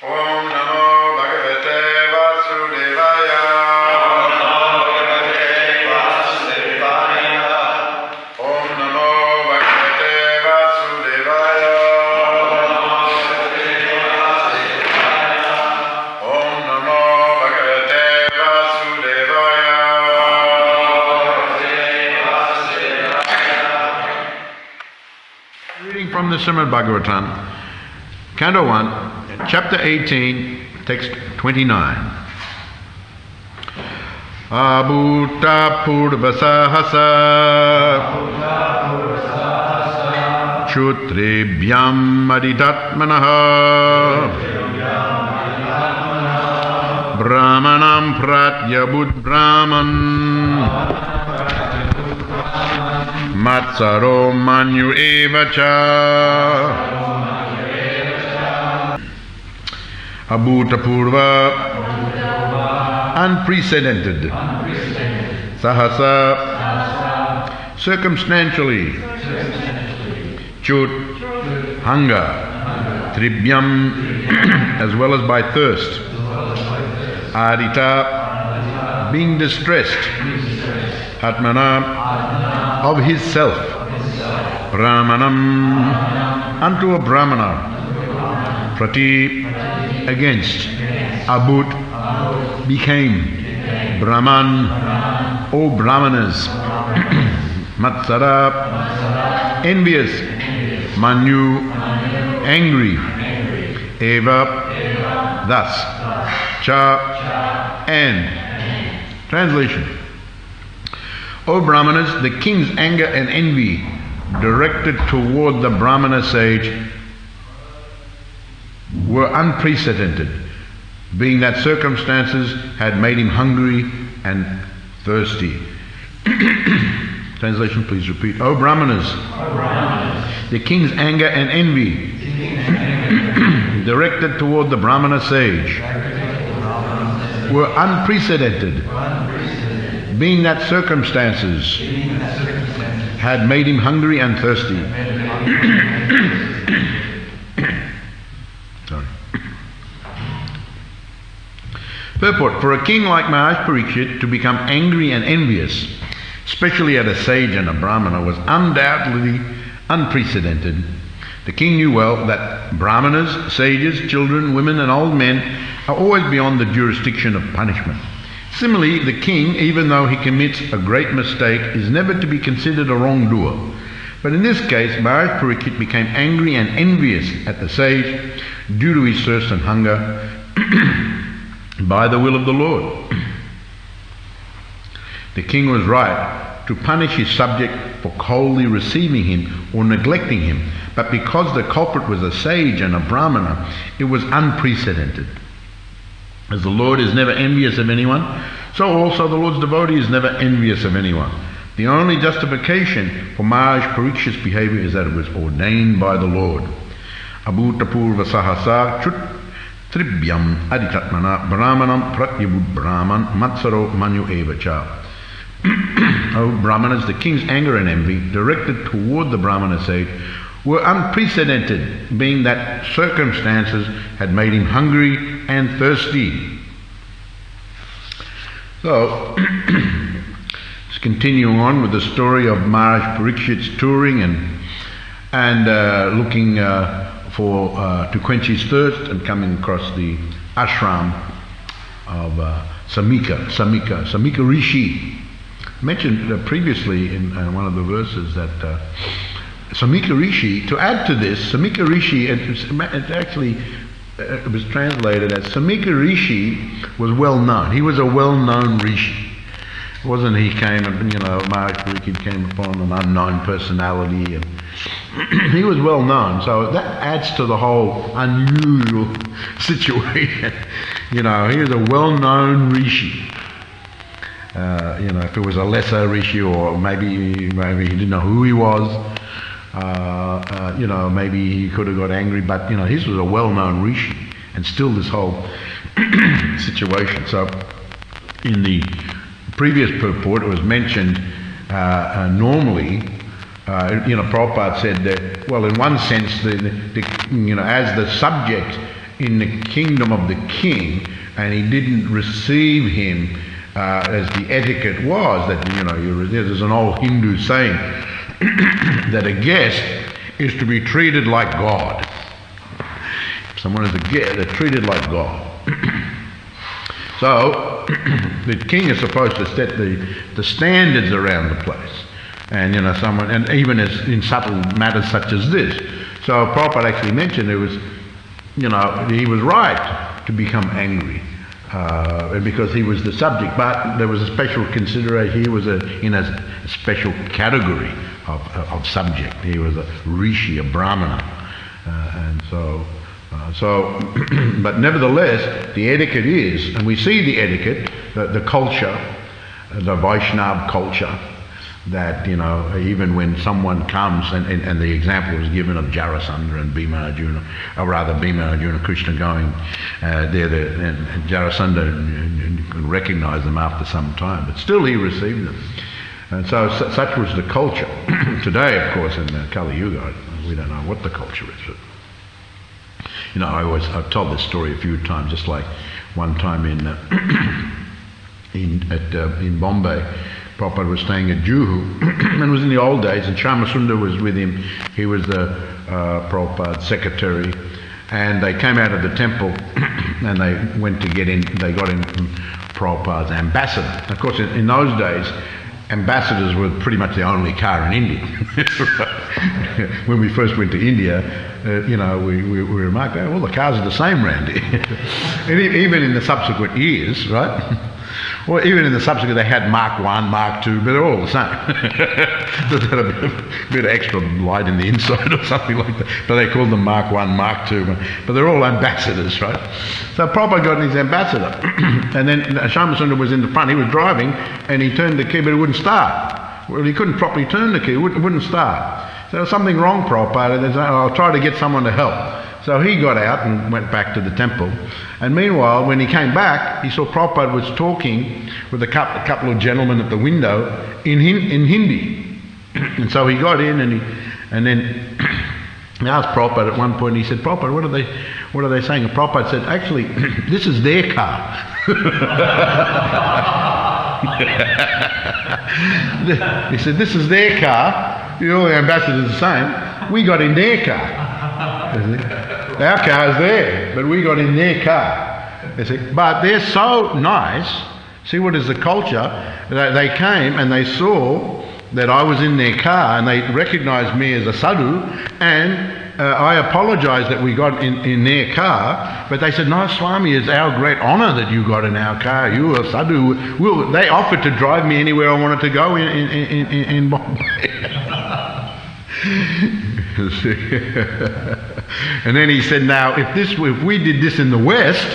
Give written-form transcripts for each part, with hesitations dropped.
Om Namo Bhagavate Vasudevaya. Om Namo Bhagavate Vasudevaya. Om Namo Bhagavate Vasudevaya. Reading from the Srimad Bhagavatam, Canto 1, Chapter 18, Text 29. Abhuta purvasahasa Chutrebhyam aditatmanaha Brahmanam pratyabud Brahman Matsaro manyu evacha Abhutapurva, unprecedented. Sahasa, circumstantially. Chut, hunger. Tribhyam, as well as by thirst. Adita, being distressed. Atmana, of his self. Brahmanam, unto a Brahmana. Prati, against. Abhut, became. Brahman, O Brahmanas. Matsara, envious. Manu, angry. Eva, thus. Cha, and. Translation. O Brahmanas, the king's anger and envy directed toward the Brahmana sage were unprecedented, being that circumstances had made him hungry and thirsty. Translation, please repeat. O Brahmanas, the king's anger and envy directed toward the Brahmana sage were unprecedented, being that circumstances had made him hungry and thirsty. Purport: for a king like Maharaj Parikshit to become angry and envious, especially at a sage and a Brahmana, was undoubtedly unprecedented. The king knew well that Brahmanas, sages, children, women and old men are always beyond the jurisdiction of punishment. Similarly, the king, even though he commits a great mistake, is never to be considered a wrongdoer. But in this case, Maharaj Parikshit became angry and envious at the sage due to his thirst and hunger by the will of the Lord. The king was right to punish his subject for coldly receiving him or neglecting him, but because the culprit was a sage and a Brahmana, it was unprecedented. As the Lord is never envious of anyone, so also the Lord's devotee is never envious of anyone. The only justification for Maharaj Parikshit's behavior is that it was ordained by the Lord. Abhutapurva sahasa chut Tribhyam aditatmana Brahmanam pratyabud Brahman matsaro manyu evacha. O Brahmanas, the king's anger and envy directed toward the Brahmana sage were unprecedented, being that circumstances had made him hungry and thirsty. So, let's continue on with the story of Maharaj Parikshit's touring and looking to quench his thirst and coming across the ashram of Samika Rishi. I mentioned previously in one of the verses that Samika Rishi, to add to this, Samika Rishi, it was translated as Samika Rishi was well known. He was a well-known Rishi. It wasn't he came, Maharaj Parikshit came upon an unknown personality, and he was well known. So that adds to the whole unusual situation. He was a well-known Rishi. If it was a lesser Rishi, or maybe he didn't know who he was, maybe he could have got angry, but his was a well-known Rishi, and still this whole situation. So in the previous purport it was mentioned normally, Prabhupada said that, well, in one sense, as the subject in the kingdom of the king, and he didn't receive him as the etiquette was, that, there's an old Hindu saying that a guest is to be treated like God. If someone is a guest, they're treated like God. So the king is supposed to set the standards around the place, and and even as in subtle matters such as this. So Prabhupada actually mentioned it was, he was right to become angry because he was the subject, but there was a special consideration. He was in a special category of subject. He was a rishi, a brahmana, and so. But nevertheless, the etiquette is, and we see the etiquette, the culture, the Vaishnava culture, that, even when someone comes, and the example was given of Jarasandha and Bhima Arjuna, or rather Bhima Arjuna, Krishna going there, and Jarasandha could recognize them after some time, but still he received them. And so such was the culture. Today, of course, in the Kali Yuga, we don't know what the culture is. But, I've told this story a few times, just like one time in Bombay, Prabhupada was staying at Juhu, and it was in the old days, and Shyamasundar was with him. He was the Prabhupada's secretary, and they came out of the temple, and they went to get in. They got in Prabhupada's ambassador. Of course, in those days, ambassadors were pretty much the only car in India. When we first went to India, we remarked, well, the cars are the same round here. And even in the subsequent years, right? Well, even in the subsequent, they had Mark 1, Mark 2, but they're all the same. Just had a bit of extra light in the inside or something like that. But they called them Mark 1, Mark 2. But they're all ambassadors, right? So Prabhupada got his ambassador. And then Shyamasundar was in the front. He was driving, and he turned the key, but it wouldn't start. Well, he couldn't properly turn the key. It wouldn't start. So there was something wrong, Prabhupada. I'll try to get someone to help. So he got out and went back to the temple. And meanwhile, when he came back, he saw Prabhupada was talking with a couple of gentlemen at the window in Hindi. And so he got in, and then he asked Prabhupada at one point. He said, "Prabhupada, what are they saying?" And Prabhupada said, "Actually, this is their car." He said, "This is their car. All the ambassadors are saying, we got in their car. Our car's there, but we got in their car." You see? But they're so nice. See what is the culture? They came and they saw that I was in their car, and they recognized me as a sadhu, and I apologized that we got in their car, but they said, "No, Swami, it's our great honor that you got in our car. You are sadhu." They offered to drive me anywhere I wanted to go in Bombay. And then he said, "Now, if we did this in the West,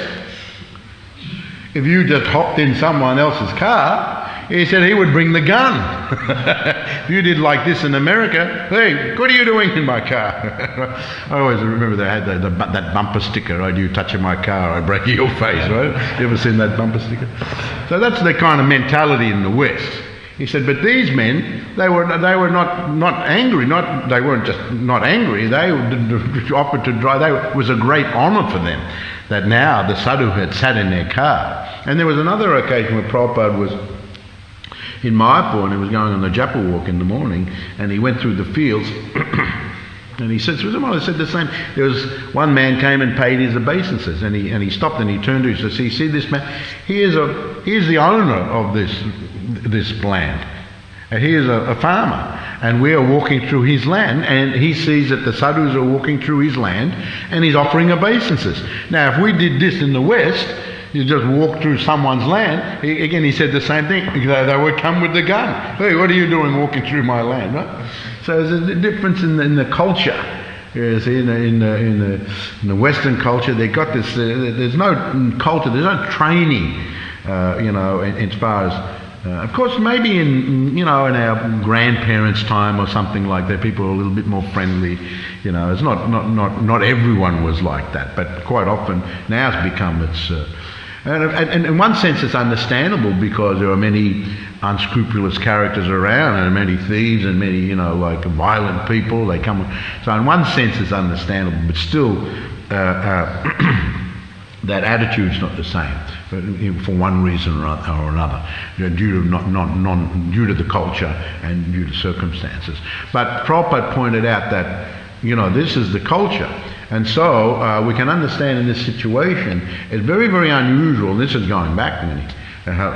if you just hopped in someone else's car," he said, "he would bring the gun." If you did like this in America, "Hey, what are you doing in my car?" I always remember they had that bumper sticker, right? "You touch my car, I break your face," right? You ever seen that bumper sticker? So that's the kind of mentality in the West. He said, but these men, they were not angry. They weren't just not angry. They offered to drive. It was a great honour for them that now the sadhu had sat in their car. And there was another occasion where Prabhupada was in Mayapur, and he was going on the Japal walk in the morning, and he went through the fields. And he said, I said the same. There was one man came and paid his obeisances, and he stopped and he turned to him and said, "See this man? He is the owner of this land, and he is a farmer, and we are walking through his land, and he sees that the sadhus are walking through his land, and he's offering obeisances. Now, if we did this in the West, you just walk through someone's land." He said the same thing. They would come with the gun. "Hey, what are you doing walking through my land?" Right? So there's a difference in the culture. You see, in the Western culture, they got this. There's no culture. There's no training. As far as of course, maybe in our grandparents' time or something like that, people were a little bit more friendly. It's not everyone was like that, but quite often now it's become and in one sense it's understandable because there are many unscrupulous characters around and many thieves and many violent people. They come. So in one sense it's understandable, but still that attitude's not the same for one reason or another, due to the culture and due to circumstances. But Prabhupada pointed out that, this is the culture. And so we can understand in this situation, it's very, very unusual, and this is going back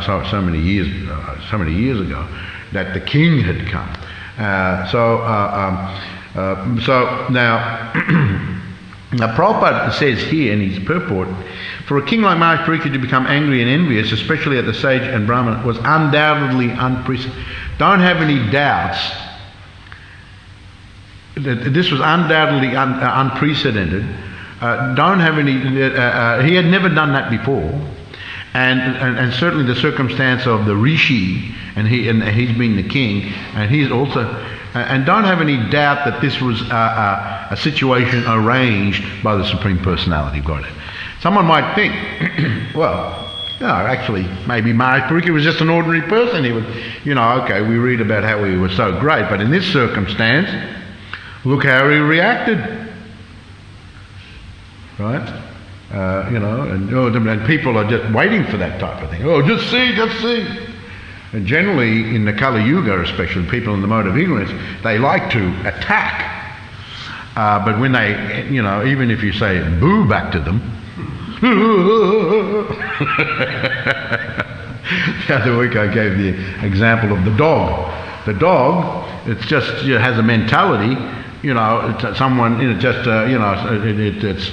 so many years ago, that the king had come. So now, now Prabhupada says here in his purport, for a king like Maharaj Parikshit to become angry and envious, especially at the sage and Brahmana, was undoubtedly unprecedented. Don't have any doubts that this was undoubtedly unprecedented. Don't have any. He had never done that before, and certainly the circumstance of the rishi, and he's been the king, and he's also. And don't have any doubt that this was a situation arranged by the Supreme Personality of Godhead. Someone might think, well, no, actually, maybe Maharaj Parikshit was just an ordinary person. He was, okay, we read about how he was so great, but in this circumstance, look how he reacted. Right? And people are just waiting for that type of thing. Oh, just see. And generally, in the Kali Yuga especially, people in the mode of ignorance, they like to attack. But when they, even if you say boo back to them, the other week I gave the example of the dog. The dog, it's just has a mentality, someone, it's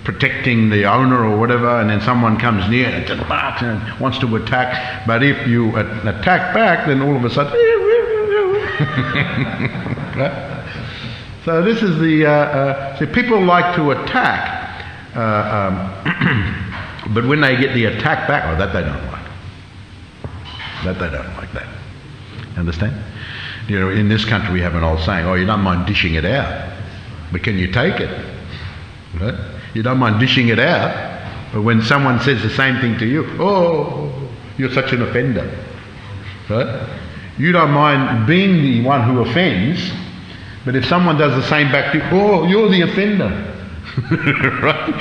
protecting the owner or whatever, and then someone comes near and just barks and wants to attack. But if you attack back, then all of a sudden, right? So this is the people like to attack, but when they get the attack back, that they don't like. That they don't like that. Understand? In this country we have an old saying, you don't mind dishing it out, but can you take it? Right? You don't mind dishing it out, but when someone says the same thing to you, you're such an offender. Right? You don't mind being the one who offends, but if someone does the same back to you, you're the offender. Right?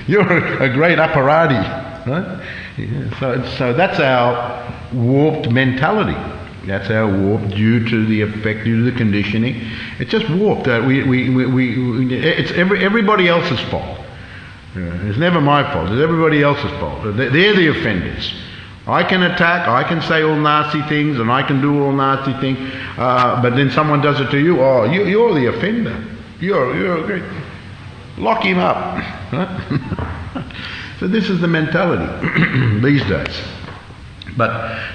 You're a great aparadi. Right? Yeah, so that's our warped mentality. That's our warp due to the effect, due to the conditioning. It's just warped. It's everybody else's fault. It's never my fault. It's everybody else's fault. They're the offenders. I can attack, I can say all nasty things, and I can do all nasty things, but then someone does it to you. You're the offender. You're great. Lock him up. Right? So this is the mentality these days.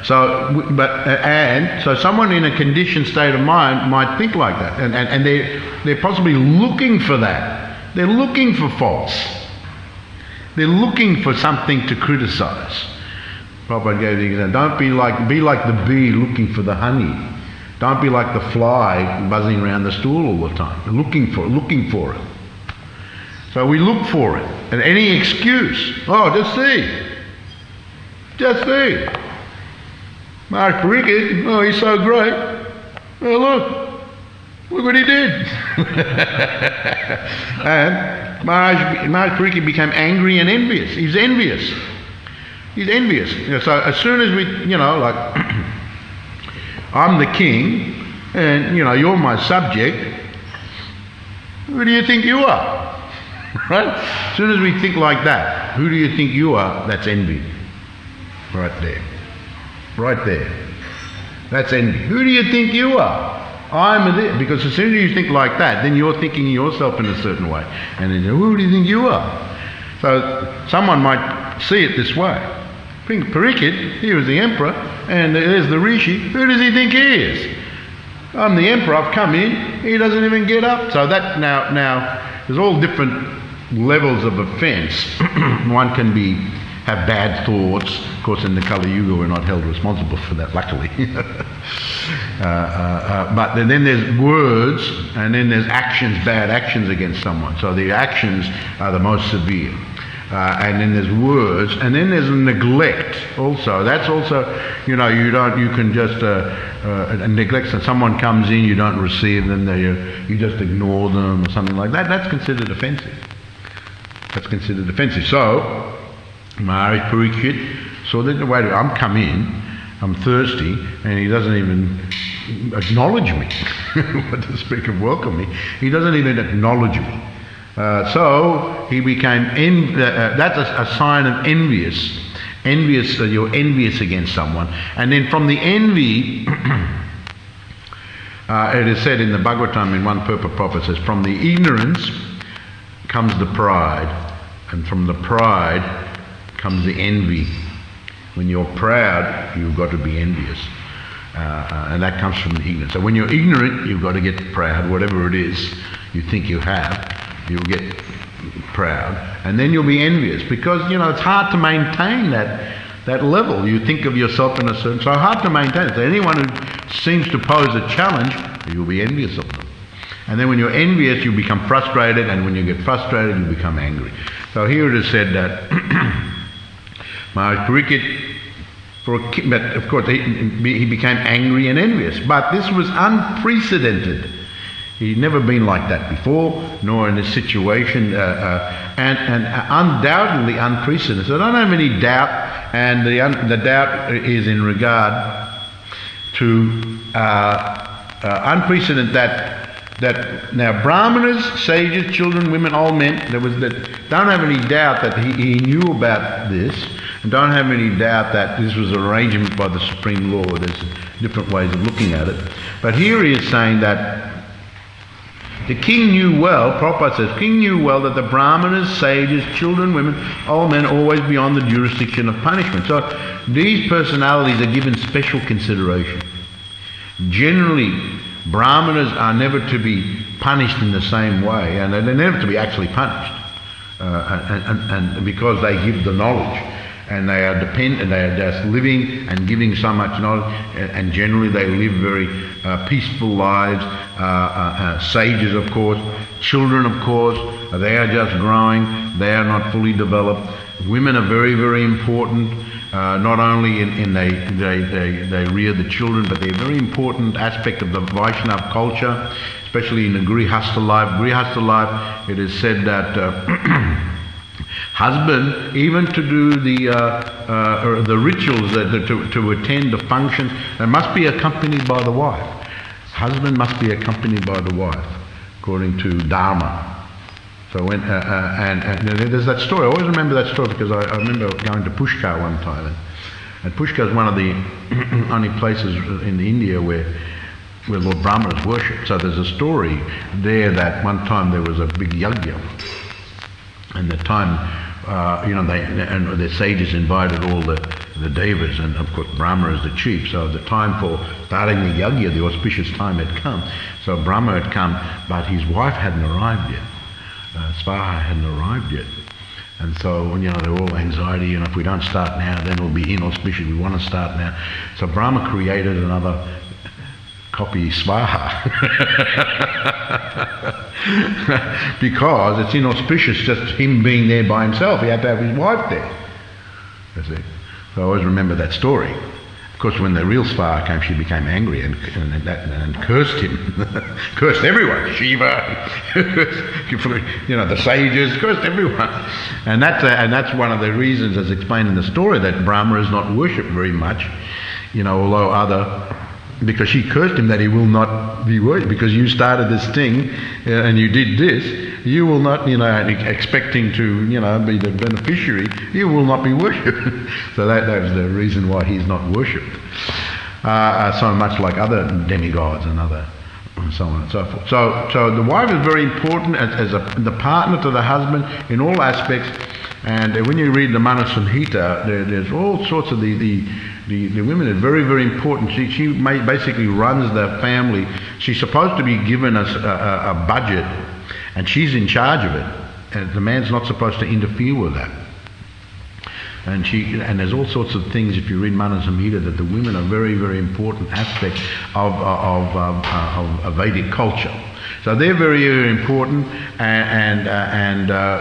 So someone in a conditioned state of mind might think like that, and they're possibly looking for that. They're looking for faults. They're looking for something to criticize. Prabhupada gave the example. Don't be like the bee looking for the honey. Don't be like the fly buzzing around the stool all the time, looking for it. So we look for it, and any excuse. Just see. Maharaj Parikshit, he's so great. Look what he did. And Maharaj Parikshit became angry and envious. He's envious. So as soon as we, I'm the king, and you're my subject, who do you think you are? Right? As soon as we think like that, who do you think you are? That's envy. Right there. That's envy. Who do you think you are? Because as soon as you think like that, then you're thinking yourself in a certain way. And then who do you think you are? So someone might see it this way. Parikshit, he was the emperor, and there's the rishi. Who does he think he is? I'm the emperor, I've come in, he doesn't even get up. So that now there's all different levels of offence. One can have bad thoughts. Of course, in the Kali Yuga, we're not held responsible for that, luckily. But then there's words, and then there's actions, bad actions against someone. So the actions are the most severe. And then there's words, and then there's neglect also. That's also, you can just neglect. So someone comes in, you don't receive them, you just ignore them or something like that. That's considered offensive. That's considered offensive. So, Maharaj Parikshit saw that, wait, I'm come in, I'm thirsty, and he doesn't even acknowledge me. What to speak of welcome me, he doesn't even acknowledge me. So he became, that's a sign of envious, you're envious against someone. And then from the envy, it is said in the Bhagavatam, in one purport says, from the ignorance comes the pride, and from the pride comes the envy. When you're proud, you've got to be envious. And that comes from the ignorance. So when you're ignorant, you've got to get proud. Whatever it is you think you have, you'll get proud. And then you'll be envious. Because, it's hard to maintain that level. You think of yourself in a certain... So hard to maintain it. So anyone who seems to pose a challenge, you'll be envious of them. And then when you're envious, you become frustrated. And when you get frustrated, you become angry. So here it is said that... Maharaj Parikshit, but of course he became angry and envious. But this was unprecedented. He'd never been like that before, nor in this situation, and undoubtedly unprecedented. So I don't have any doubt, and the doubt is in regard to unprecedented that now brahmanas, sages, children, women, old men, don't have any doubt that he knew about this. And don't have any doubt that this was an arrangement by the Supreme Lord. There's different ways of looking at it. But here he is saying that the king knew well, Prabhupada says, king knew well that the brahmanas, sages, children, women, old men always beyond the jurisdiction of punishment. So these personalities are given special consideration. Generally, brahmanas are never to be punished in the same way, and they're never to be actually punished. And because they give the knowledge. And they are dependent, they are just living and giving so much knowledge, and generally they live very peaceful lives. Sages, of course, children, of course, they are just growing, they are not fully developed. Women are very, very important, not only in they rear the children, but they're a very important aspect of the Vaishnava culture, especially in the Grihastha life. Grihastha life, it is said that husband, even to do the rituals, to attend the functions, they must be accompanied by the wife. Husband must be accompanied by the wife, according to Dharma. So when and there's that story. I always remember that story because I remember going to Pushkar one time, and Pushkar is one of the only places in India where Lord Brahma is worshipped. So there's a story there that one time there was a big yajna. And the time, the sages invited all the devas, and of course Brahma is the chief. So the time for starting the yajna, the auspicious time had come. So Brahma had come, but his wife hadn't arrived yet. Svaha hadn't arrived yet. And so, they're all anxiety, if we don't start now, then it'll be inauspicious. We want to start now. So Brahma created another copy Svaha. Because it's inauspicious just him being there by himself. He had to have his wife there. You see. So I always remember that story. Of course, when the real Svaha came, she became angry and cursed him. Cursed everyone. Shiva, the sages, cursed everyone. And that's one of the reasons, as explained in the story, that Brahma is not worshipped very much. Although because she cursed him that he will not be worshipped, because you started this thing and you did this, you will not, expecting to, be the beneficiary, you will not be worshipped. So that was the reason why he's not worshipped. So much like other demigods and so on and so forth. So the wife is very important as the partner to the husband in all aspects. And when you read the Manu Samhita, there's all sorts of the women are very, very important. She basically runs the family. She's supposed to be given a budget, and she's in charge of it. And the man's not supposed to interfere with that. And there's all sorts of things, if you read Manu Samhita, that the women are very, very important aspects of Vedic culture. So they're very, very important, and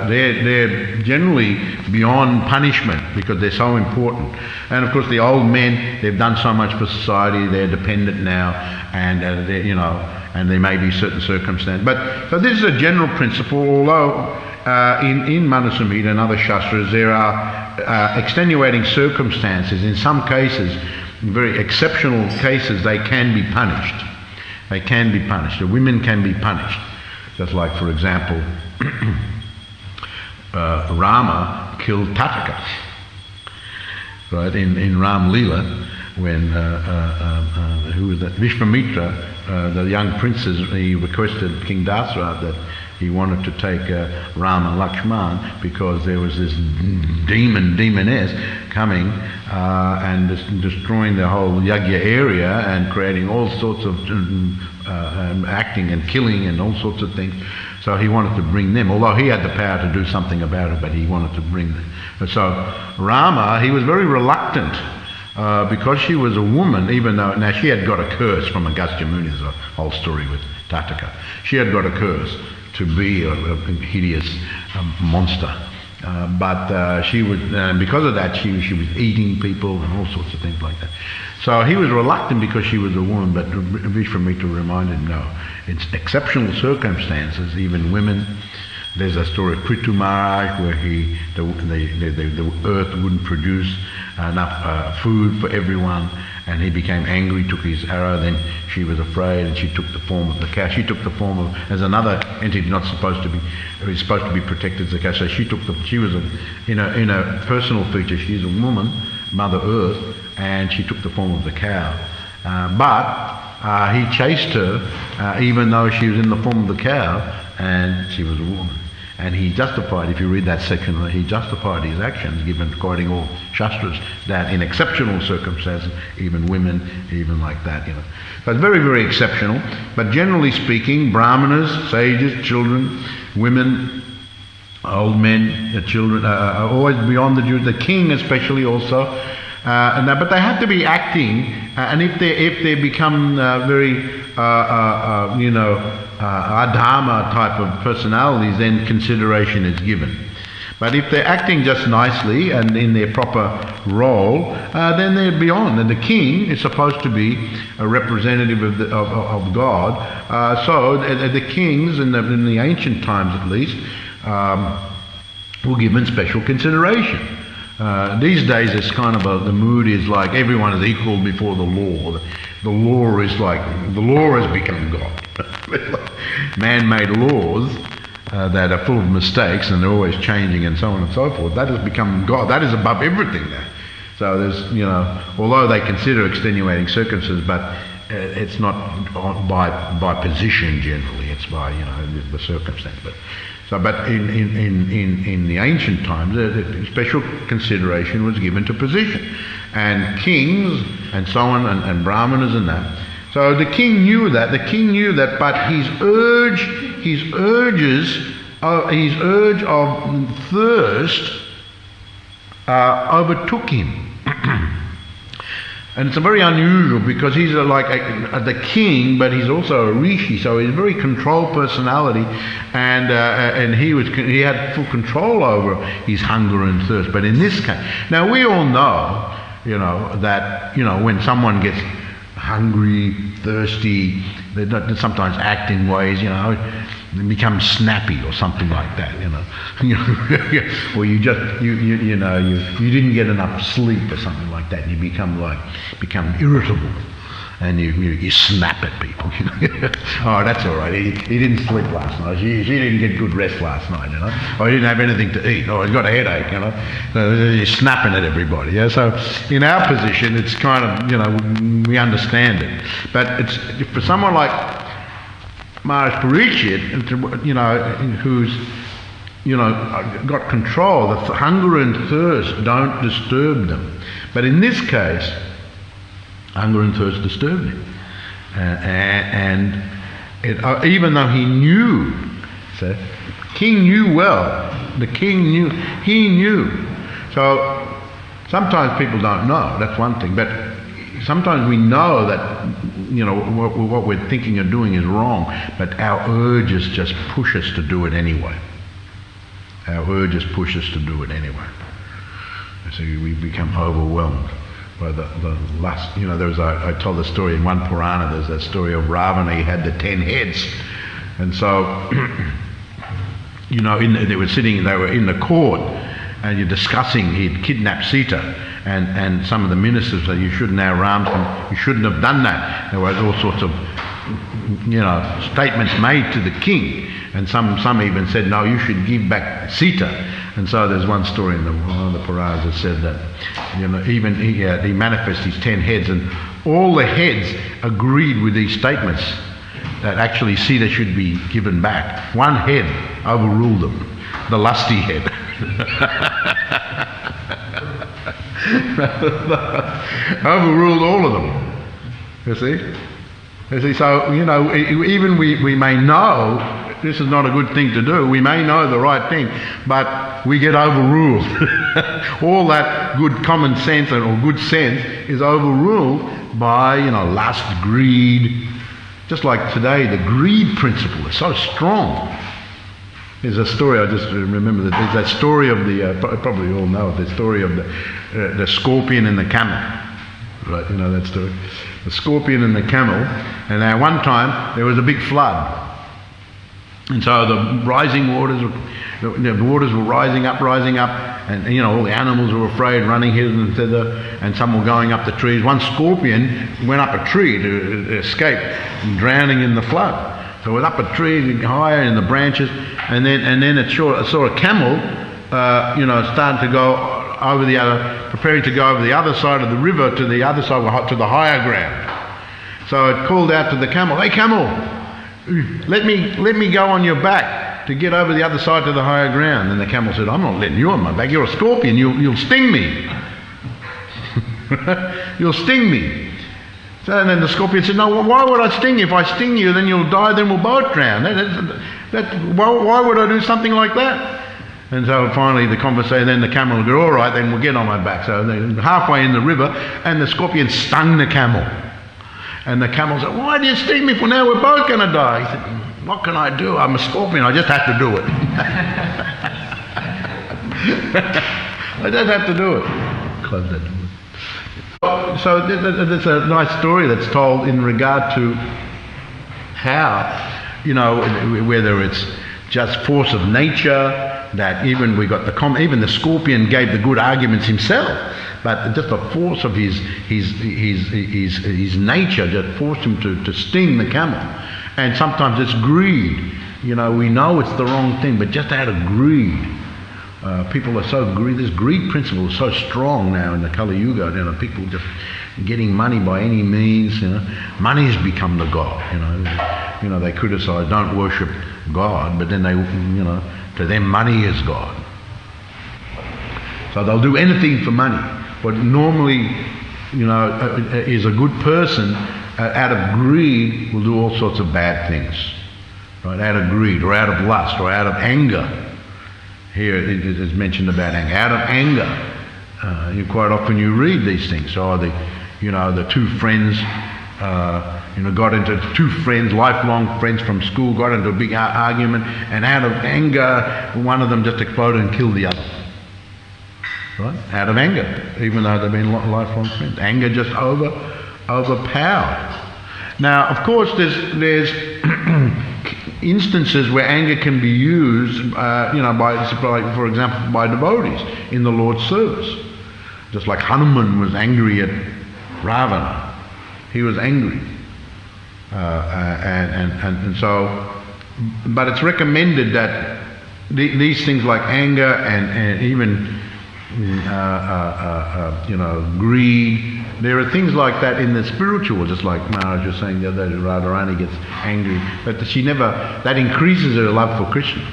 they're generally beyond punishment because they're so important. And of course, the old men, they've done so much for society. They're dependent now, and and there may be certain circumstances. But so this is a general principle, although in Manusamhita and other Shastras there are extenuating circumstances. In some cases, in very exceptional cases, they can be punished. They can be punished. The women can be punished. Just like, for example, Rama killed Tataka. Right, in Ram Leela, when who was that? Vishvamitra, the young princes, he requested King Dasara that he wanted to take Ram and Lakshman because there was this demoness coming and destroying the whole Yagya area and creating all sorts of acting and killing and all sorts of things. So he wanted to bring them, although he had the power to do something about it, but he wanted to bring them. So Rama, he was very reluctant because she was a woman, even though, now she had got a curse from Agastya Muni. There's a whole story with Tataka. She had got a curse to be a hideous monster. But she was, because of that, she was eating people and all sorts of things like that. So he was reluctant because she was a woman, but Vishvamitra reminded him, no, it's exceptional circumstances, even women. There's a story of Prithu Maharaj where the earth wouldn't produce enough food for everyone, and he became angry, took his arrow, then she was afraid and she took the form of the cow. She took the form of, as another entity not supposed to be, is supposed to be protected as a cow. So she was in a personal feature, she's a woman, Mother Earth, and she took the form of the cow. But he chased her even though she was in the form of the cow and she was a woman. And he justified, if you read that section, he justified his actions, quoting all Shastras, that in exceptional circumstances, even women, even like that, So it's very, very exceptional. But generally speaking, Brahmanas, sages, children, women, old men, children, are always beyond the Jews. The king especially also. But they have to be acting, and if they become very, adharma type of personalities, then consideration is given. But if they're acting just nicely and in their proper role, then they're beyond. And the king is supposed to be a representative of God. So the kings in the ancient times, at least, were given special consideration. These days it's kind of the mood is like everyone is equal before the law. The law is like, the law has become God. Man-made laws that are full of mistakes and they're always changing and so on and so forth, that has become God. That is above everything now. So there's, although they consider extenuating circumstances, but it's not by position generally, it's by, the circumstance. But in the ancient times, special consideration was given to position, and kings and so on, and brahmanas and that. So the king knew that. But his urge of thirst overtook him. And it's very unusual because he's like the king, but he's also a rishi, so he's a very controlled personality, and he had full control over his hunger and thirst. But in this case, now we all know, that when someone gets hungry, thirsty, they sometimes act in ways, they become snappy or something like that, or you didn't get enough sleep or something like that, and you become irritable, and you snap at people. Oh, that's all right. He didn't sleep last night. She didn't get good rest last night. Or he didn't have anything to eat. Or he's got a headache. So you're snapping at everybody. Yeah. So in our position, it's kind of we understand it, but it's for someone like Maharaj Parikshit, who's got control. The hunger and thirst don't disturb them, but in this case, hunger and thirst disturbed him, and even though he knew, so king knew well. The king knew. He knew. So sometimes people don't know. That's one thing, but sometimes we know that what we're thinking of doing is wrong, but our urges just push us to do it anyway. Our urges push us to do it anyway. So we become overwhelmed. by the lust. You know, there was I told the story in one Purana. There's that story of Ravana. He had the 10 heads, and so you know, they were in the court, and you're discussing. He'd kidnapped Sita, and some of the ministers said, "You shouldn't have Ram. You shouldn't have done that." There was all sorts of, you know, statements made to the king, and some even said, "No, you should give back Sita." And so there's one story in one of the Puranas that said that, you know, even he manifests his 10 heads, and all the heads agreed with these statements that actually Sita should be given back. One head overruled them, the lusty head. Overruled all of them. You see, so, you know, even we may know this is not a good thing to do. We may know the right thing, but we get overruled. All that good common sense or good sense is overruled by, you know, lust, greed. Just like today, the greed principle is so strong. There's a story, I just remember that there's that story of the, probably you all know it, the story of the scorpion and the camel. Right, you know that story? The scorpion and the camel. And now one time there was a big flood. And so the rising waters, the waters were rising up, and you know, all the animals were afraid, running hither and thither, and some were going up the trees. One scorpion went up a tree to escape drowning in the flood. So it was up a tree, higher in the branches, and then it saw a camel, you know, starting to go over the other, preparing to go over the other side of the river to the other side, to the higher ground. So it called out to the camel, "Hey camel, let me go on your back to get over the other side to the higher ground." And the camel said, "I'm not letting you on my back. You're a scorpion. You'll sting me. You'll sting me." So then the scorpion said, "No, why would I sting you? If I sting you, then you'll die. Then we'll both drown. Why would I do something like that?" And so finally the conversation, then the camel would go, "All right, then we'll get on my back." So they're halfway in the river, and the scorpion stung the camel. And the camel said, "Why do you sting me? For now we're both going to die." He said, "What can I do? I'm a scorpion. I just have to do it." I just have to do it. Close that door. So there's a nice story that's told in regard to how, you know, whether it's just force of nature, that even even the scorpion gave the good arguments himself, but just the force of his nature just forced him to sting the camel. And sometimes it's greed. You know, we know it's the wrong thing, but just out of greed, people are so greedy. This greed principle is so strong now in the Kali Yuga. You know, people just getting money by any means. You know, money has become the god. You know, they criticize, don't worship God, but then they, you know, to them money is God. So they'll do anything for money. But normally, you know, is a good person out of greed will do all sorts of bad things, right? Out of greed, or out of lust, or out of anger. Here it is mentioned about anger. Out of anger, you quite often you read these things. So the two friends, got into two friends, lifelong friends from school, got into a big argument, and out of anger, one of them just exploded and killed the other. Right? Out of anger, even though they've been lifelong friends. Anger just overpowered. Now, of course, there's instances where anger can be used, for example, by devotees in the Lord's service. Just like Hanuman was angry at Ravana. He was angry. And so, but it's recommended that these things like anger and even greed, there are things like that in the spiritual, just like Maharaj was saying the other day, Radharani gets angry, but that increases her love for Krishna.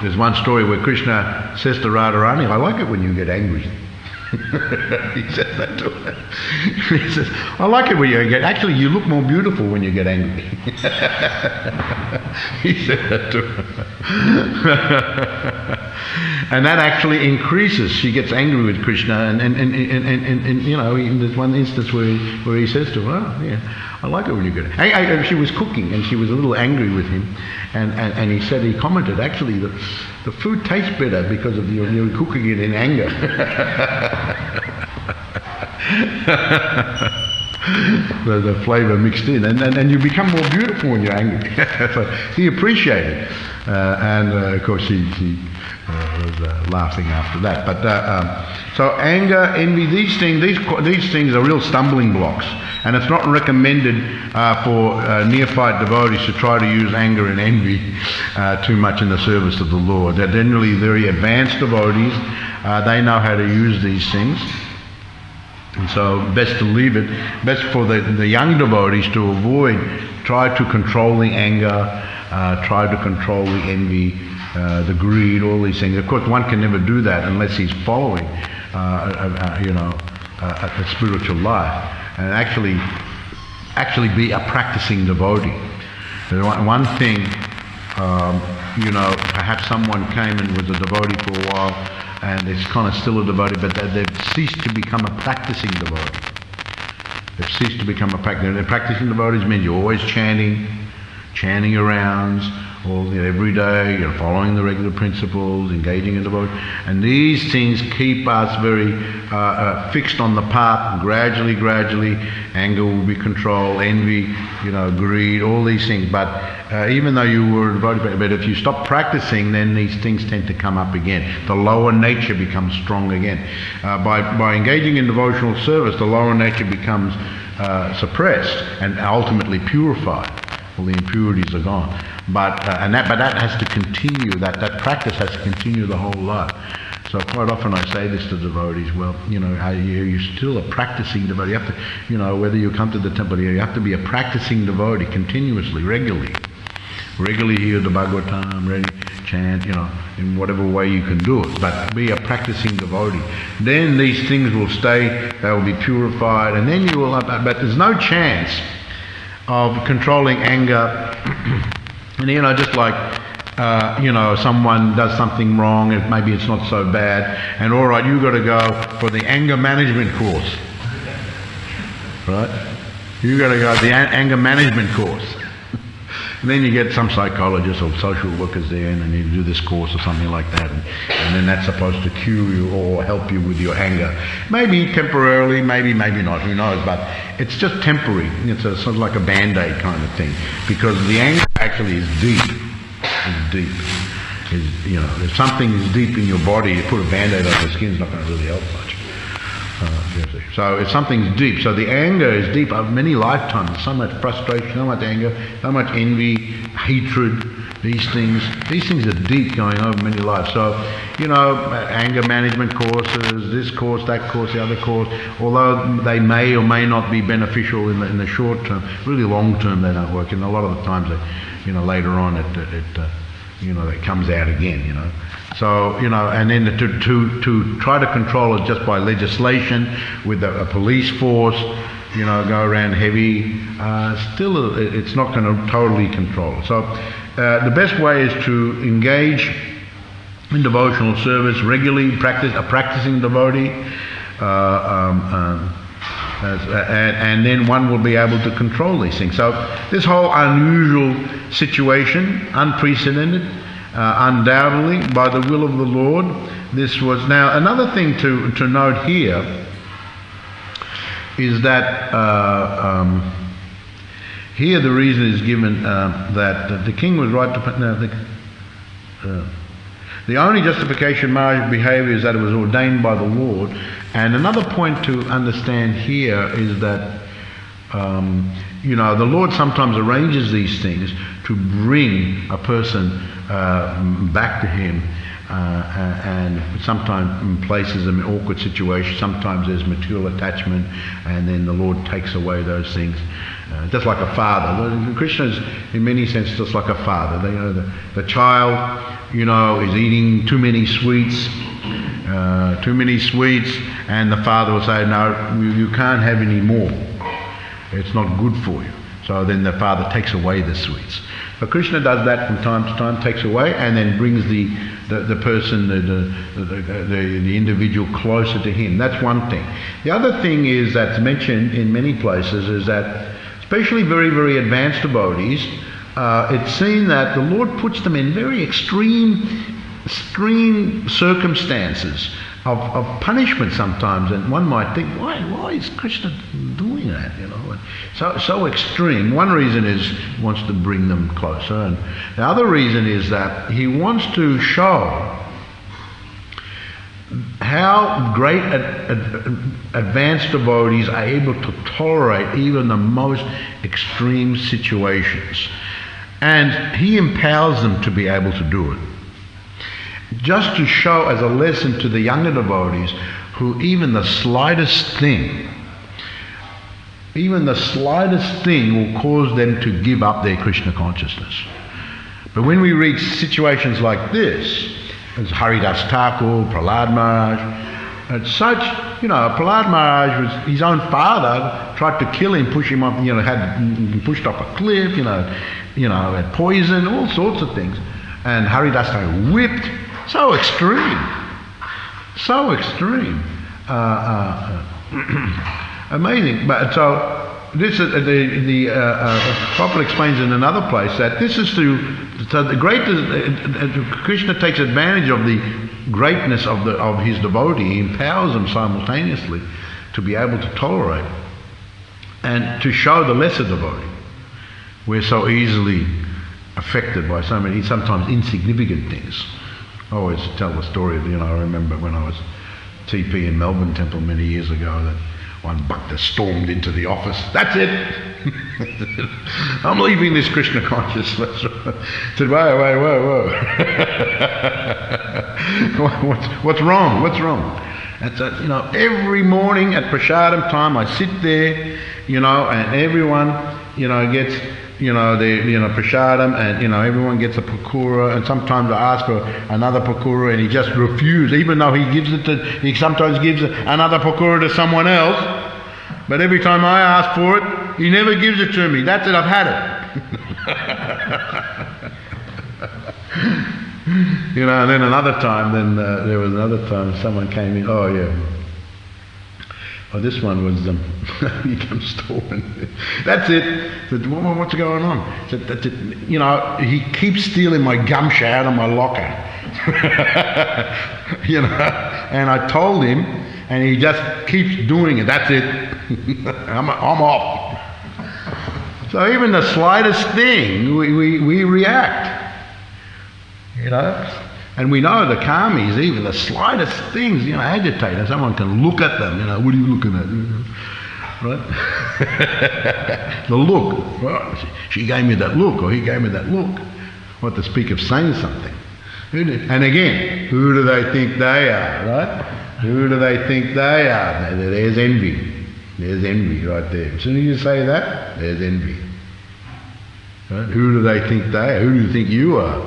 There's one story where Krishna says to Radharani, "I like it when you get angry." He says that to her. He says, "I like it when you get, actually you look more beautiful when you get angry." He said that to her. And that actually increases. She gets angry with Krishna, and there's one instance where he says to her, "Oh, yeah, I like it when you get angry." She was cooking and she was a little angry with him, and he commented actually that the food tastes better because of you're cooking it in anger. the flavour mixed in, and you become more beautiful when you're angry. So he appreciated, and of course he was laughing after that. But so anger, envy, these things are real stumbling blocks, and it's not recommended for neophyte devotees to try to use anger and envy too much in the service of the Lord. They're generally very advanced devotees. They know how to use these things. And so best to leave it, best for the young devotees to avoid, try to control the anger, try to control the envy, the greed, all these things. Of course, one can never do that unless he's following, a spiritual life, and actually be a practicing devotee. One thing, perhaps someone came and was a devotee for a while, and it's kind of still a devotee, but they've ceased to become a practicing devotee. They've ceased to become a practicing. Practicing devotees means you're always chanting around, every day, you're following the regular principles, engaging in devotion. And these things keep us very fixed on the path. Gradually, anger will be controlled, envy, greed, all these things. But even though you were devoted, but if you stop practicing, then these things tend to come up again. The lower nature becomes strong again. By engaging in devotional service, the lower nature becomes suppressed and ultimately purified. All the impurities are gone. But that has to continue. That practice has to continue the whole life. So quite often I say this to devotees. Well, you're still a practicing devotee. You have to, whether you come to the temple here, you have to be a practicing devotee continuously, regularly hear the Bhagavatam, chant, in whatever way you can do it. But be a practicing devotee. Then these things will stay. They will be purified, and then you will. But there's no chance of controlling anger. And just like someone does something wrong, maybe it's not so bad, and all right, you got to go for the anger management course, right? You got to go the anger management course, and then you get some psychologists or social workers there, and then you do this course or something like that, and then that's supposed to cure you or help you with your anger. Maybe temporarily, maybe not, who knows? But it's just temporary. It's sort of like a band-aid kind of thing, because the anger actually is deep. It's deep. If something is deep in your body, you put a band-aid on the skin, it's not going to really help much. So if something's deep, so the anger is deep of many lifetimes. So much frustration, so much anger, so much envy, hatred. These things are deep, going over many lives. So, anger management courses, this course, that course, the other course, although they may or may not be beneficial in the short term, really long term they don't work. And a lot of the times, later on it comes out again, So, and then to try to control it just by legislation with a police force, go around heavy, still it's not going to totally control it. So the best way is to engage in devotional service regularly, a practicing devotee, and then one will be able to control these things. So this whole unusual situation, unprecedented, undoubtedly by the will of the Lord, this was. Now another thing to note here is that here the reason is given that the king was right to the only justification Maharaj's behavior is that it was ordained by the Lord. And another point to understand here is that the Lord sometimes arranges these things to bring a person back to Him, and sometimes places them in awkward situations. Sometimes there's material attachment, and then the Lord takes away those things. Just like a father. Krishna is, in many senses, just like a father. The child, is eating too many sweets, and the father will say, no, you can't have any more. It's not good for you. So then the father takes away the sweets. But Krishna does that from time to time, takes away, and then brings the person, the individual closer to him. That's one thing. The other thing is that's mentioned in many places is that, especially very, very advanced devotees, it's seen that the Lord puts them in very extreme extreme circumstances of punishment sometimes, and one might think, why is Krishna doing that? So extreme. One reason is he wants to bring them closer, and the other reason is that he wants to show how great advanced devotees are able to tolerate even the most extreme situations. And he empowers them to be able to do it. Just to show as a lesson to the younger devotees who even the slightest thing will cause them to give up their Krishna consciousness. But when we reach situations like this, as Haridas Thakur, Prahlad Maharaj, it's such, Prahlad Maharaj was, his own father tried to kill him, push him up, had pushed off a cliff, had poison, all sorts of things. And Haridas Thakur whipped, so extreme. Amazing. But so this is the Prabhupada explains in another place that this is so the greatest Krishna takes advantage of the greatness of his devotee. He empowers them simultaneously to be able to tolerate and to show the lesser devotee. We're so easily affected by so many sometimes insignificant things. I always tell the story of, I remember when I was TP in Melbourne Temple many years ago that one bhakta stormed into the office. That's it. I'm leaving this Krishna consciousness. I said, whoa. What's wrong? And so, every morning at prasadam time I sit there, and everyone, gets, the prasadam, and everyone gets a pakura, and sometimes I ask for another pakura and he just refuses, even though he sometimes gives another pakura to someone else, but every time I ask for it, he never gives it to me. That's it, I've had it. And then another time, there was another time someone came in, this one was, he comes storming. That's it. I said, what's going on? I said, that's it. He keeps stealing my gumsha out of my locker. And I told him, and he just keeps doing it. That's it. I'm off. So even the slightest thing, we react. And we know the karmis, even the slightest things, agitate. And someone can look at them, what are you looking at? Right? The look. Right? She gave me that look, or he gave me that look. What to speak of saying something. And again, who do they think they are, right? Who do they think they are? There's envy. There's envy right there. As soon as you say that, there's envy. Right? Who do they think they are? Who do you think you are?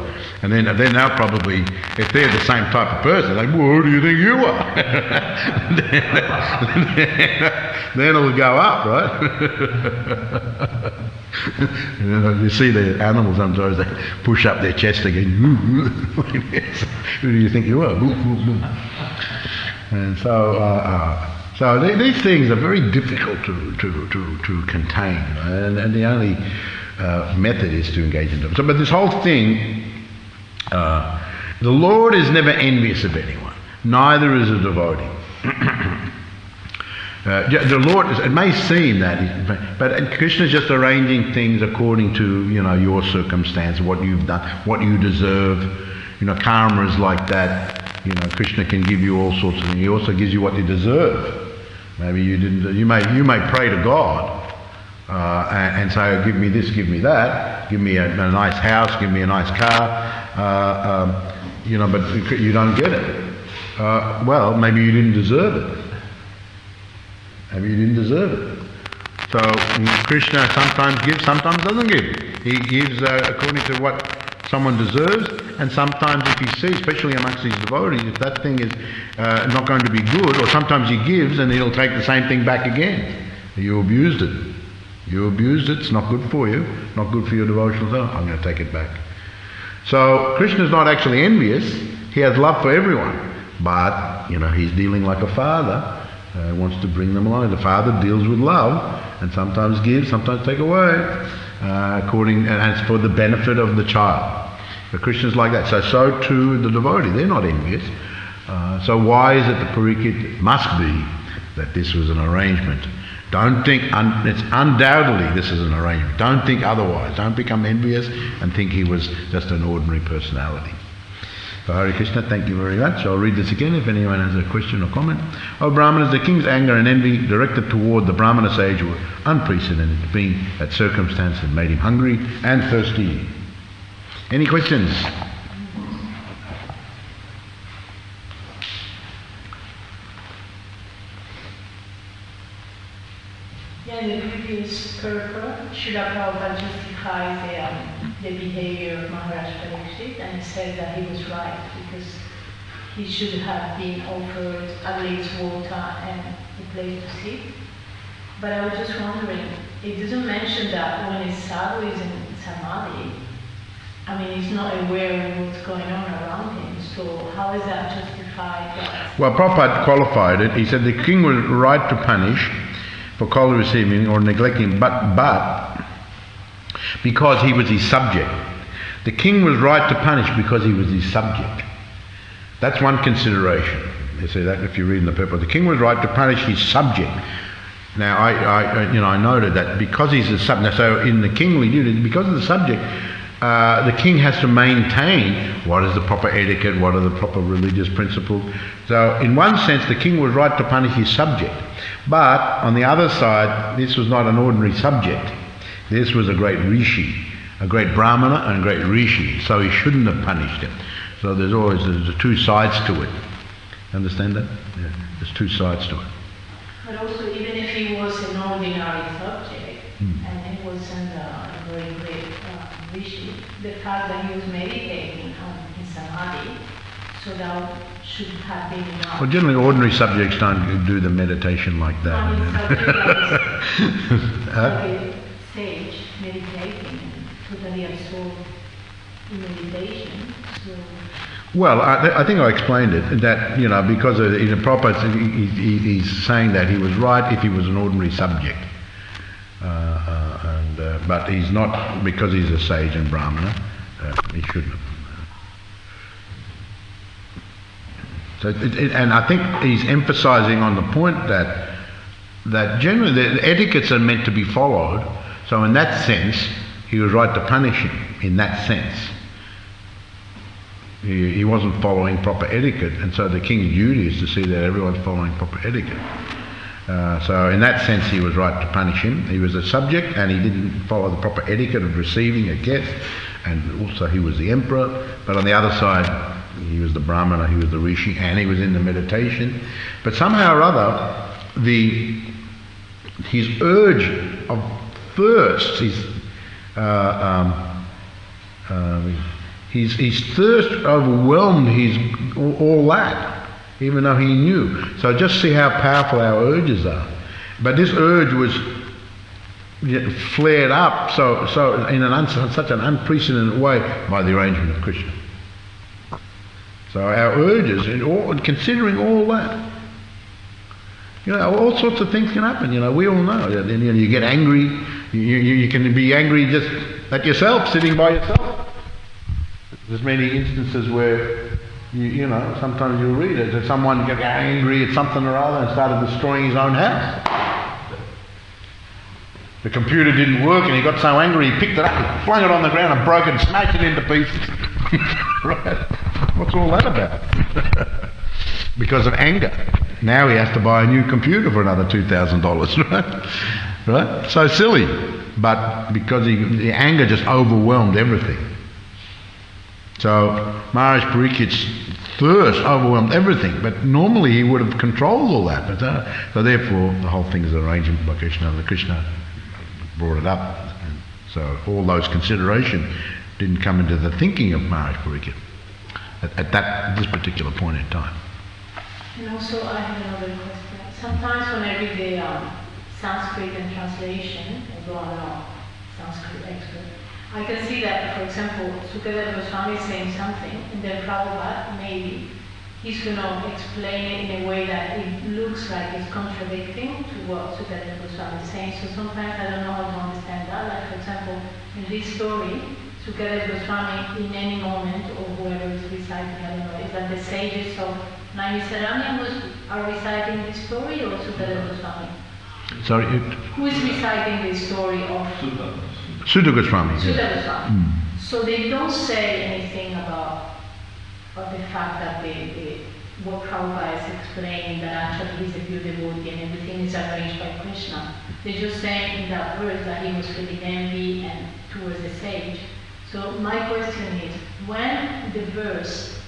And then they'll probably, if they're the same type of person, like, well, who do you think you are? then it'll go up, right? You see the animals sometimes, they push up their chest again. Who do you think you are? And so these things are very difficult to contain, and the only method is to engage in them. So, but this whole thing, the Lord is never envious of anyone. Neither is a devotee. The Lord, it may seem that, but Krishna is just arranging things according to your circumstance, what you've done, what you deserve. Karma is like that. Krishna can give you all sorts of things. He also gives you what you deserve. Maybe you didn't. You may pray to God and say, give me this, give me that, give me a nice house, give me a nice car, but you don't get it. Well, maybe you didn't deserve it. So Krishna sometimes gives, sometimes doesn't give. He gives according to what someone deserves, and sometimes if he sees, especially amongst these devotees, if that thing is not going to be good, or sometimes he gives and he'll take the same thing back again. You abused it. It's not good for you, not good for your devotional self. I'm going to take it back. So Krishna's not actually envious. He has love for everyone, but he's dealing like a father. Wants to bring them along. The father deals with love, and sometimes gives, sometimes take away, and it's for the benefit of the child. But Krishna's like that. So too the devotee. They're not envious. So why is it the Parikshit must be that this was an arrangement? Don't think, it's undoubtedly this is an arrangement. Don't think otherwise. Don't become envious and think he was just an ordinary personality. So Hare Krishna, thank you very much. I'll read this again if anyone has a question or comment. O Brahmanas, the king's anger and envy directed toward the Brahmana sage were unprecedented, being that circumstance had made him hungry and thirsty. Any questions? Yeah, in the previous paragraph, Srila Prabhupada justifies the behavior of Maharaj Parikshit, and he said that he was right because he should have been offered at least water and a place to sit. But I was just wondering, it doesn't mention that when a sadhu is in samadhi, I mean, he's not aware of what's going on around him, so how is that justified? Well, Prabhupada qualified it. He said the king was right to punish for coldly receiving or neglecting, but because he was his subject. The king was right to punish because he was his subject. That's one consideration. They say that if you read in the purport. The king was right to punish his subject. Now, I noted that because he's the subject, so in the kingly duty, because of the subject, the king has to maintain what is the proper etiquette, what are the proper religious principles. So in one sense, the king was right to punish his subject. But on the other side, this was not an ordinary subject. This was a great rishi, a great brahmana and a great rishi. So he shouldn't have punished him. So there's two sides to it. Understand that? Yeah. There's two sides to it. But also, even if he was an ordinary subject, and he wasn't a very great rishi, the fact that he was meditating in samadhi, so that should have been enough. Well, generally ordinary subjects don't do the meditation like that. I mean, like a sage meditating and totally absorbed in meditation. So. Well, I think I explained it, that, because in a proper, he's saying that he was right if he was an ordinary subject. But he's not, because he's a sage and brahmana, he shouldn't have. So and I think he's emphasizing on the point that generally the etiquettes are meant to be followed. So in that sense, he was right to punish him, in that sense. He wasn't following proper etiquette, and so the king's duty is to see that everyone's following proper etiquette. So in that sense, he was right to punish him. He was a subject, and he didn't follow the proper etiquette of receiving a guest, and also he was the emperor. But on the other side, he was the brahmana, he was the rishi, and he was in the meditation. But somehow or other, his urge of thirst, his thirst overwhelmed all that, even though he knew. So just see how powerful our urges are. But this urge was flared up so in such an unprecedented way by the arrangement of Krishna. So our urges, considering all that, all sorts of things can happen. We all know that. You get angry. You can be angry just at yourself, sitting by yourself. There's many instances where, sometimes you'll read it, that someone got angry at something or other and started destroying his own house. The computer didn't work and he got so angry he picked it up and flung it on the ground and broke it and smashed it into pieces. Right? What's all that about? Because of anger. Now he has to buy a new computer for another $2,000, right? Right? So silly. But because the anger just overwhelmed everything. So Maharaj Parikshit's thirst overwhelmed everything, but normally he would have controlled all that. But so therefore the whole thing is an arrangement by Krishna, and Krishna brought it up. And so all those considerations didn't come into the thinking of Maharaj Parikshit at this particular point in time. And also I have another question. Sometimes when I read the Sanskrit and translation, although I'm not Sanskrit expert, I can see that, for example, Sukadeva Goswami is saying something, and then Prabhupada, maybe, he's going to explain it in a way that it looks like it's contradicting to what Sukadeva Goswami is saying. So sometimes I don't know how to understand that. Like, for example, in this story, Sukadeva Goswami in any moment, or whoever is reciting, I don't know, is that the sages of Naimisaranya are reciting this story, or Sukadeva Goswami? Sorry, who is reciting the story of Sutta Goswami? Sutta Goswami. So they don't say anything about the fact that what Prabhupada is explaining, that actually he's a pure devotee and everything is arranged by Krishna. They're just saying in that verse that he was feeling envy and towards the sage. So my question is, when the verse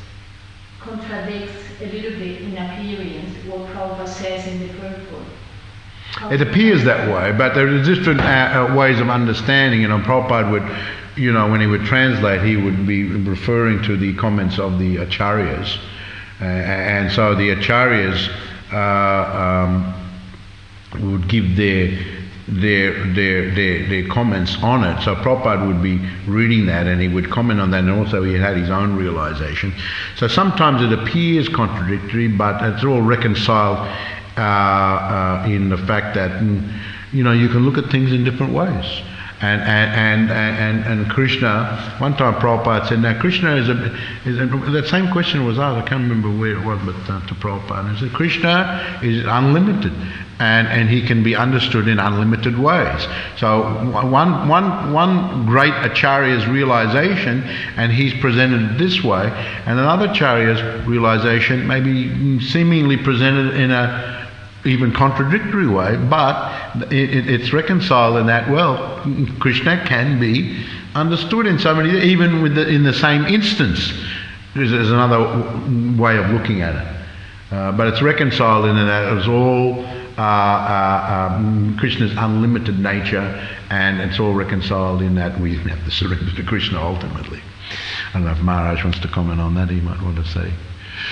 contradicts a little bit in appearance what Prabhupada says in the purport, it appears that way, but there are different ways of understanding. Prabhupada would, when he would translate, he would be referring to the comments of the acharyas. And so the acharyas would give their comments on it. So Prabhupada would be reading that and he would comment on that, and also he had his own realization. So sometimes it appears contradictory, but it's all reconciled in the fact that you can look at things in different ways. And Krishna, one time Prabhupada said, now Krishna is that same question was asked, I can't remember where it was, but to Prabhupada, he said, Krishna is unlimited, and he can be understood in unlimited ways. So one great acharya's realization, and he's presented it this way, and another acharya's realization may be seemingly presented in a even contradictory way, but it's reconciled in that, well, Krishna can be understood in so many, even in the same instance. There's another way of looking at it. But it's reconciled in that it's all Krishna's unlimited nature, and it's all reconciled in that we have to surrender to Krishna ultimately. I don't know if Maharaj wants to comment on that, he might want to say.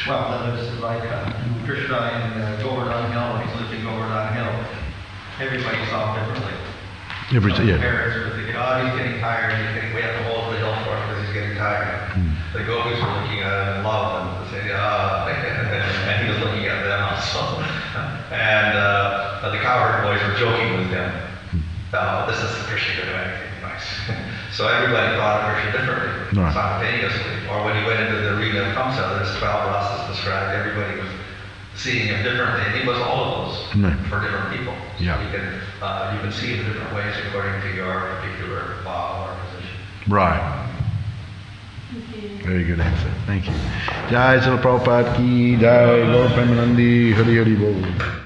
Well, that is like Krishna in Govardhana Hill, when he's lifting Govardhana Hill. Everybody saw him differently. Parents were thinking, he's getting tired, we have to hold the hill for him because he's getting tired. The gopis were looking at him and loved him, saying, and he was looking at them also. And the cowherd boys were joking with him. This is Krishna going to do anything nice. So everybody thought of Krishna differently, simultaneously. Or when he went into the arena of Kamsa, there's 12 rasas described, everybody was seeing him differently, and he was all of those for different people. So you can see it in different ways according to your particular bhava or position. Right. Very good answer. Thank you. Jai Srila Prabhupada ki, Jai Gaur Premanandi, Hari Hari Bol.